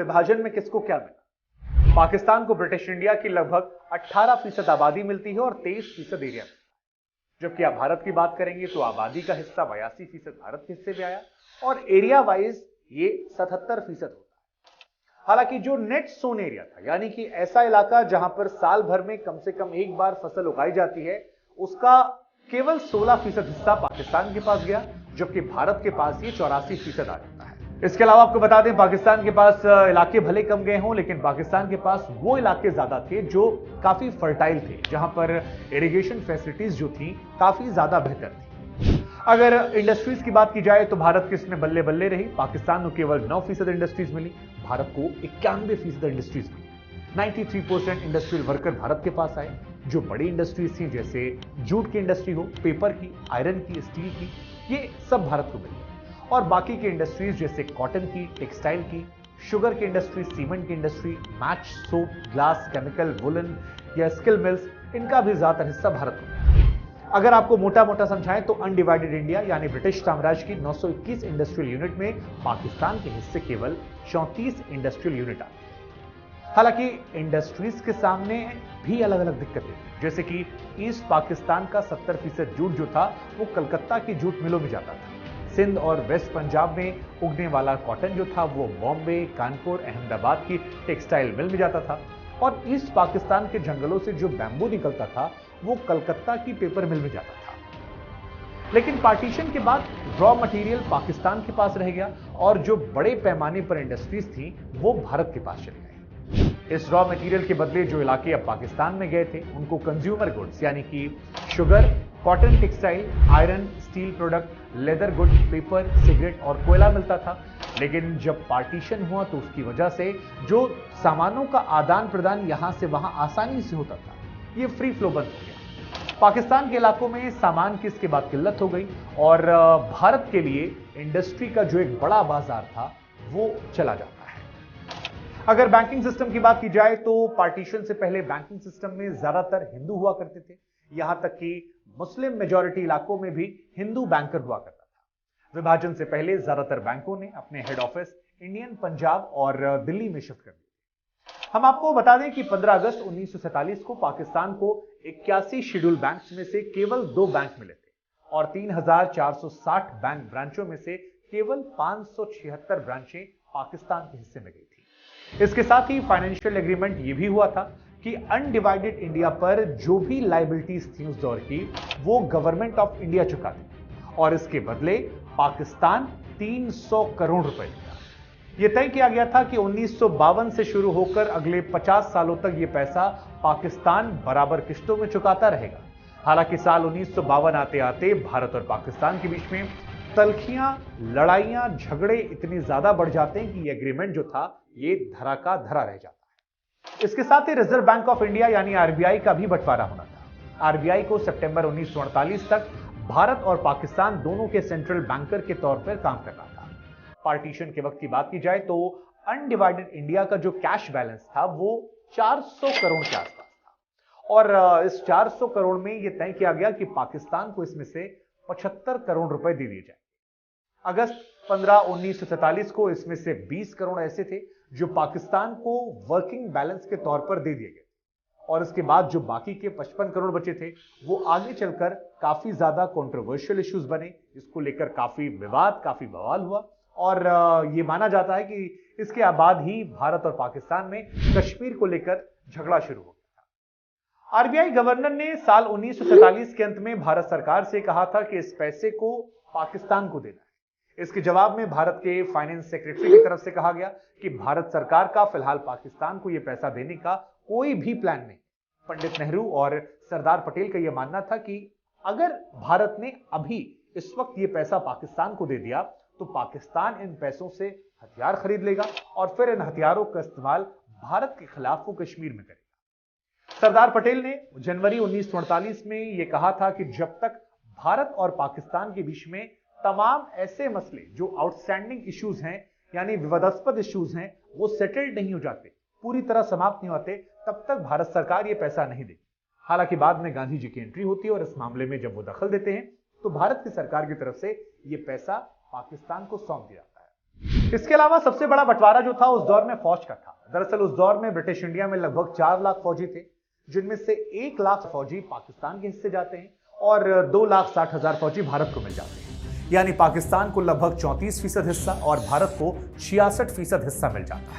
विभाजन में किसको क्या मिला? पाकिस्तान को ब्रिटिश इंडिया की लगभग 18% आबादी मिलती है और 23% एरिया मिलता है। जबकि आप भारत की बात करेंगे तो आबादी का हिस्सा 82% भारत के हिस्से में आया और एरिया वाइज ये 77% होता है। हालांकि जो नेट सोन एरिया था, यानी कि ऐसा इलाका जहां पर साल भर में कम से कम एक बार फसल उगाई जाती है, उसका केवल 16% हिस्सा पाकिस्तान के पास गया, जबकि भारत के पास ये 84% आ जाता है। इसके अलावा आपको बता दें, पाकिस्तान के पास इलाके भले कम गए हों, लेकिन पाकिस्तान के पास वो इलाके ज्यादा थे जो काफी फर्टाइल थे, जहां पर इरिगेशन फैसिलिटीज जो थी काफी ज्यादा बेहतर थी। अगर इंडस्ट्रीज की बात की जाए तो भारत की इसमें बल्ले बल्ले रही। पाकिस्तान को केवल 9% इंडस्ट्रीज मिली, भारत को 91% इंडस्ट्रीज मिली। 93% इंडस्ट्रियल वर्कर भारत के पास आए। जो बड़ी इंडस्ट्रीज थी, जैसे जूट की इंडस्ट्री हो, पेपर की, आयरन की, स्टील की, ये सब भारत को मिली। और बाकी की इंडस्ट्रीज जैसे कॉटन की, टेक्सटाइल की, शुगर की इंडस्ट्री, सीमेंट की industry, match, soap, glass, chemical, woollen या स्किल मिल्स, इनका भी ज्यादातर हिस्सा भारत को मिला। अगर आपको मोटा मोटा समझाएं तो अनडिवाइडेड इंडिया यानी ब्रिटिश साम्राज्य की 921 इंडस्ट्रियल यूनिट में पाकिस्तान के हिस्से केवल 34 इंडस्ट्रियल यूनिट आती है। हालांकि इंडस्ट्रीज के सामने भी अलग अलग दिक्कतें थी, जैसे कि ईस्ट पाकिस्तान का 70% जूट जो था वो कलकत्ता की जूट मिलों में जाता था। सिंध और वेस्ट पंजाब में उगने वाला कॉटन जो था वो बॉम्बे, कानपुर, अहमदाबाद की टेक्सटाइल मिल में जाता था। और ईस्ट पाकिस्तान के जंगलों से जो बैम्बू निकलता था वो कलकत्ता की पेपर मिल में जाता था। लेकिन पार्टीशन के बाद रॉ मटेरियल पाकिस्तान के पास रह गया और जो बड़े पैमाने पर इंडस्ट्रीज थी वो भारत के पास चले गए। इस रॉ मटेरियल के बदले जो इलाके अब पाकिस्तान में गए थे उनको कंज्यूमर गुड्स यानी कि sugar, cotton, textile, iron, steel product, leather good, paper, cigarette और कोयला मिलता था। लेकिन जब पार्टीशन हुआ तो उसकी वजह से जो सामानों का आदान प्रदान यहां से वहां आसानी से होता था, ये फ्री फ्लो बंद हो गया। पाकिस्तान के इलाकों में सामान की इसके बाद किल्लत हो गई और भारत के लिए इंडस्ट्री का जो एक बड़ा बाजार था वो चला जाता है। अगर बैंकिंग सिस्टम की बात की जाए तो पार्टीशन से पहले बैंकिंग सिस्टम में ज्यादातर हिंदू हुआ करते थे, यहां तक कि मुस्लिम मेजॉरिटी इलाकों में भी हिंदू बैंकर हुआ करता था। विभाजन से पहले ज्यादातर बैंकों ने अपने हेड ऑफिस इंडियन पंजाब और दिल्ली में शिफ्ट कर दिए। हम आपको बता दें कि 15 अगस्त 1947 को पाकिस्तान को 81 शेड्यूल बैंक्स में से केवल 2 बैंक मिले थे और 3460 बैंक ब्रांचों में से केवल 576 ब्रांचें पाकिस्तान के हिस्से में गई थी। इसके साथ ही फाइनेंशियल एग्रीमेंट यह भी हुआ था कि अनडिवाइडेड इंडिया पर जो भी लायबिलिटीज थी उस दौर की वो गवर्नमेंट ऑफ इंडिया चुकाती और इसके बदले पाकिस्तान 300 करोड़ रुपए देगा। यह तय किया गया था कि 1952 से शुरू होकर अगले 50 सालों तक यह पैसा पाकिस्तान बराबर किश्तों में चुकाता रहेगा। हालांकि साल 1952 आते आते भारत और पाकिस्तान के बीच में तल्खियां, लड़ाइयां, झगड़े इतने ज्यादा बढ़ जाते हैं कि यह एग्रीमेंट जो था ये धरा का धरा रह जाता है। इसके साथ ही रिजर्व बैंक ऑफ इंडिया यानी आरबीआई का भी बंटवारा होना था। आरबीआई को सितंबर 1948 तक भारत और पाकिस्तान दोनों के सेंट्रल बैंकर के तौर पर काम करना था। पार्टीशन के वक्त की बात की जाए तो अनडिवाइडेड इंडिया का जो कैश बैलेंस था वो 400 करोड़ के आसपास था और इस 400 करोड़ में यह तय किया गया कि पाकिस्तान को इसमें से 75 करोड़ रुपए दे दिए जाए। अगस्त 15, 1947 को इसमें से 20 करोड़ ऐसे थे जो पाकिस्तान को वर्किंग बैलेंस के तौर पर दे दिए गए और इसके बाद जो बाकी के 55 करोड़ बचे थे वो आगे चलकर काफी ज्यादा कंट्रोवर्शियल इश्यूज बने। इसको लेकर काफी विवाद, काफी बवाल हुआ और यह माना जाता है कि इसके बाद ही भारत और पाकिस्तान में कश्मीर को लेकर झगड़ा शुरू हो गया था। आरबीआई गवर्नर ने साल 1947 के अंत में भारत सरकार से कहा था कि इस पैसे को पाकिस्तान को देना है। इसके जवाब में भारत के फाइनेंस सेक्रेटरी की तरफ से कहा गया कि भारत सरकार का फिलहाल पाकिस्तान को यह पैसा देने का कोई भी प्लान नहीं। पंडित नेहरू और सरदार पटेल का यह मानना था कि अगर भारत ने अभी इस वक्त यह पैसा पाकिस्तान को दे दिया तो पाकिस्तान इन पैसों से हथियार खरीद लेगा और फिर इन हथियारों का इस्तेमाल भारत के खिलाफ वो कश्मीर में करेगा। सरदार पटेल ने जनवरी 1948 में यह कहा था कि जब तक भारत और पाकिस्तान के बीच में तमाम ऐसे मसले जो आउटस्टैंडिंग इश्यूज हैं यानी विवादास्पद इश्यूज हैं वो सेटल्ड नहीं हो जाते, पूरी तरह समाप्त नहीं होते, तब तक भारत सरकार ये पैसा नहीं देगी। हालांकि बाद में गांधी जी की एंट्री होती है और इस मामले में जब वो दखल देते हैं तो भारत की सरकार की तरफ से ये पैसा पाकिस्तान को सौंप दिया जाता है। इसके अलावा सबसे बड़ा बंटवारा जो था उस दौर में फौज का था। दरअसल उस दौर में ब्रिटिश इंडिया में लगभग 4 लाख फौजी थे, जिनमें से 1 लाख फौजी पाकिस्तान के हिस्से जाते हैं और 2,60,000 फौजी भारत को मिल जाते हैं। यानी पाकिस्तान को लगभग 34% हिस्सा और भारत को 66% हिस्सा मिल जाता है।